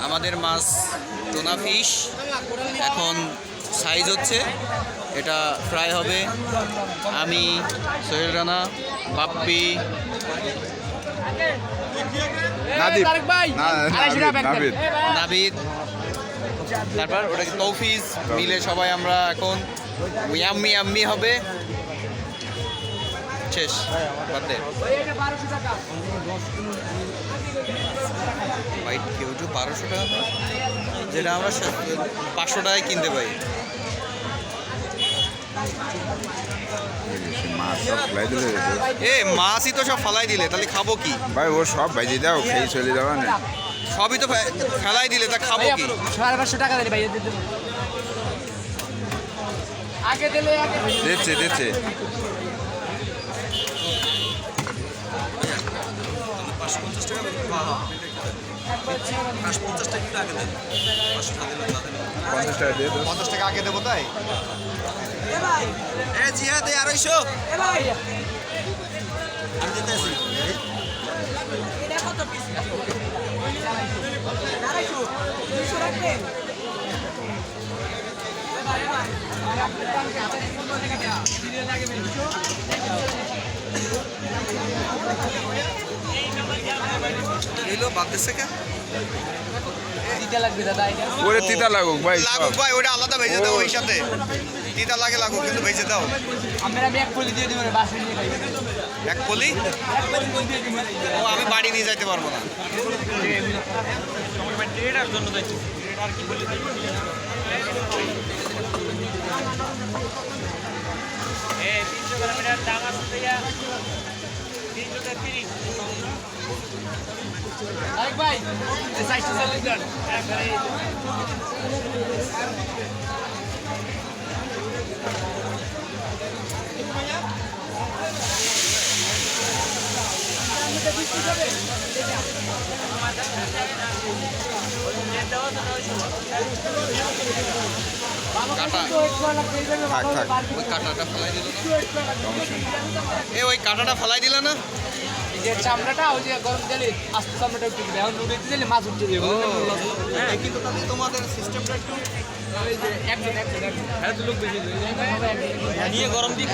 আমাদের মাছ tuna fish এখন size হচ্ছে, এটা ফ্রাই হবে। আমি, সোহেল রানা, বাপ্পি, নাবিদ, তারপর ওটাকে তৌফিজ মিলে সবাই আমরা এখন ইয়াম্মি ইয়াম্মি হবে। শেষ বাদ দে ভাই, কেউ তো 1200 টাকা নেয়, যেটা আমরা 500 টাকায় কিনতে পাই। এ মাছই তো সব ফালাই দিলে, তাহলে খাবো কি ভাই? ও সব ভাইজি দাও, খেয়ে চলে যাওয়া না। সবই তো ফেলাই দিলে, তা খাবো কি? 550 টাকা দিলে ভাই, আগে দিলে দিচ্ছে দিচ্ছে। 550 টাকা 50 টাকা কিন্তু আগে দেন, 50 টাকা দিয়ে 50 টাকা আগে দেবো তাই। এ জিহাদ এ 250 আমি দিতে আসি। এটা কত পিস? 250 200 রাখবেন। ওরে তিতা লাগুক ভাই, লাগুক ভাই, ওটা আলাদা ভেজে দাও, ওই সাথে তিতা লাগে লাগুক, কিন্তু ভেজে দাও। আমি এক পলি দিয়ে দিব, বাসে নিয়ে খাই। এক পলি? ও আমি বাড়ি নিয়ে যাইতে পারবো না। ট্রেডার জন্য যাইছি, ট্রেডার কি বলি এ 300 গ্রামের দাম আছে ইয়া 330। আরেক ভাই, এই সাইজটা চালিয়ে দেন। কাটা থাক থাক। ওই কাঁটাটা ফেলাই দিল না? এ ওই কাঁটাটা ফেলাই দিল না? যে চামড়াটা ওই যে গরম তেলে আস্তে চামড়াটা একটু দিবে, এখন উড়ে দিলে মাছ উঠে যাবে। হ্যাঁ, কিন্তু তাহলে তোমাদের সিস্টেমটা একটু একজন হ্যাঁ তো লোক বেশি নিয়ে গরম দিয়ে